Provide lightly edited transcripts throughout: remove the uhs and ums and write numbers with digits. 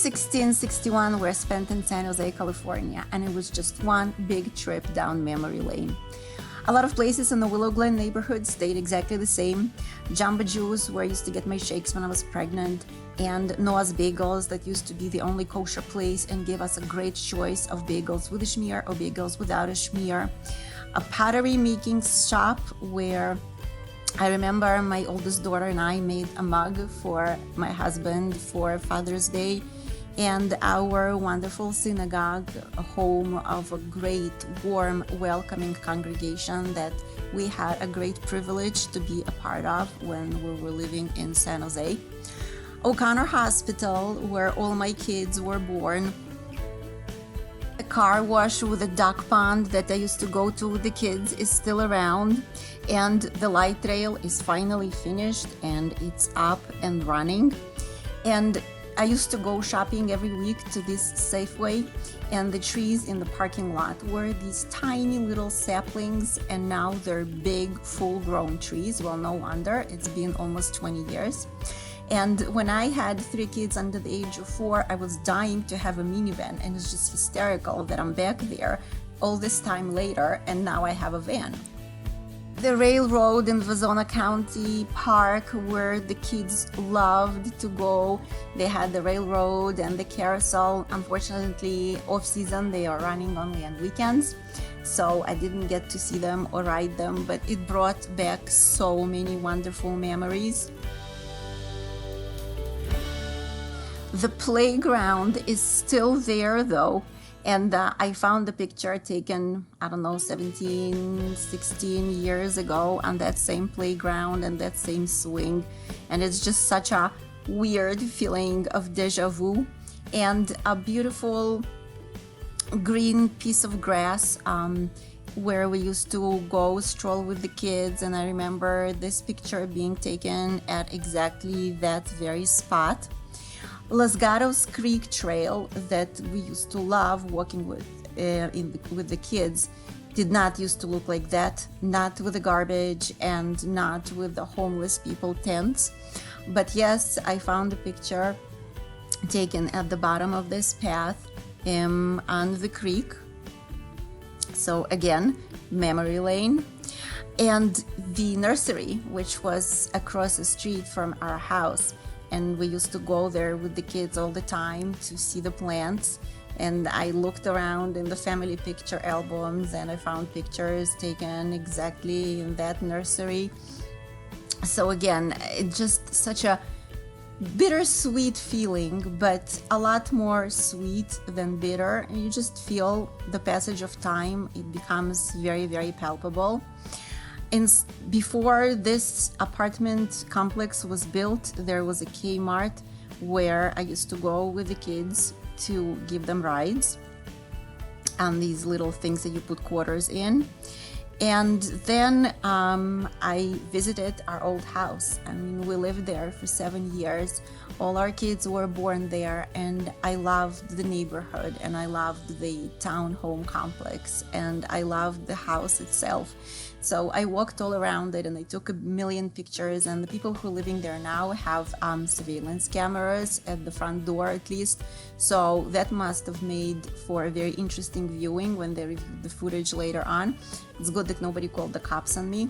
1661 were spent in San Jose, California, and it was just one big trip down memory lane. A lot of places in the Willow Glen neighborhood stayed exactly the same. Jamba Juice, where I used to get my shakes when I was pregnant, and Noah's Bagels, that used to be the only kosher place and gave us a great choice of bagels with a schmear or bagels without a schmear. A pottery making shop where I remember my oldest daughter and I made a mug for my husband for Father's Day, and our wonderful synagogue, a home of a great, warm, welcoming congregation that we had a great privilege to be a part of when we were living in San Jose. O'Connor Hospital, where all my kids were born. A car wash with a duck pond that I used to go to with the kids is still around, and the light rail is finally finished and it's up and running. And I used to go shopping every week to this Safeway, and the trees in the parking lot were these tiny little saplings, and now they're big, full-grown trees. Well, no wonder, it's been almost 20 years. And when I had 3 kids under the age of 4, I was dying to have a minivan, and it's just hysterical that I'm back there all this time later, and now I have a van. The railroad in Wazona County Park, where the kids loved to go. They had the railroad and the carousel. Unfortunately, off-season, they are running only on weekends, so I didn't get to see them or ride them, but it brought back so many wonderful memories. The playground is still there, though. And I found a picture taken, 17, 16 years ago on that same playground and that same swing. And it's just such a weird feeling of deja vu. And a beautiful green piece of grass where we used to go stroll with the kids. And I remember this picture being taken at exactly that very spot. Los Gatos Creek Trail that we used to love walking with the kids did not used to look like that, not with the garbage and not with the homeless people tents. But yes, I found a picture taken at the bottom of this path on the creek. So again, memory lane. And the nursery, which was across the street from our house. And we used to go there with the kids all the time to see the plants. And I looked around in the family picture albums and I found pictures taken exactly in that nursery. So again, it's just such a bittersweet feeling, but a lot more sweet than bitter. And you just feel the passage of time. It becomes very, very palpable. And before this apartment complex was built, there was a Kmart where I used to go with the kids to give them rides on these little things that you put quarters in. And then I visited our old house. I mean, we lived there for 7 years. All our kids were born there, and I loved the neighborhood, and I loved the townhome complex, and I loved the house itself. So I walked all around it and I took a million pictures, and the people who are living there now have surveillance cameras at the front door at least. So that must have made for a very interesting viewing when they reviewed the footage later on. It's good that nobody called the cops on me.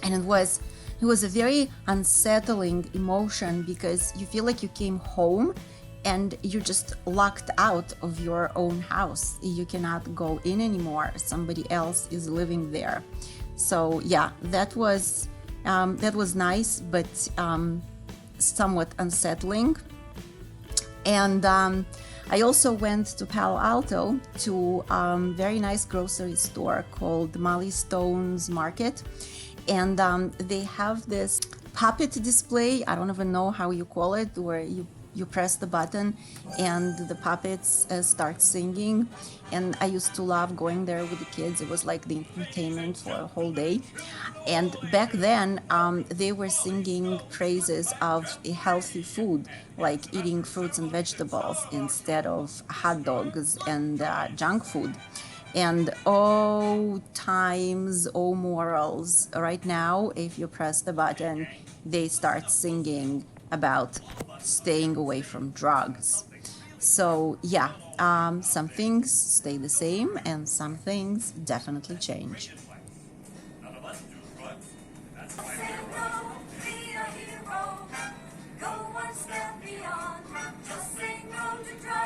And it was a very unsettling emotion because you feel like you came home and you're just locked out of your own house. You cannot go in anymore. Somebody else is living there. So yeah, that was nice, but somewhat unsettling. And I also went to Palo Alto to a very nice grocery store called Molly Stone's Market. And they have this puppet display. I don't even know how you call it, where you press the button and the puppets start singing. And I used to love going there with the kids. It was like the entertainment for a whole day. And back then, they were singing praises of a healthy food, like eating fruits and vegetables instead of hot dogs and junk food. And oh times, oh morals, right now, if you press the button, they start singing about staying away from drugs. So yeah, some things stay the same and some things definitely change. Say no, be a hero. Go one step beyond. Just say no to drugs.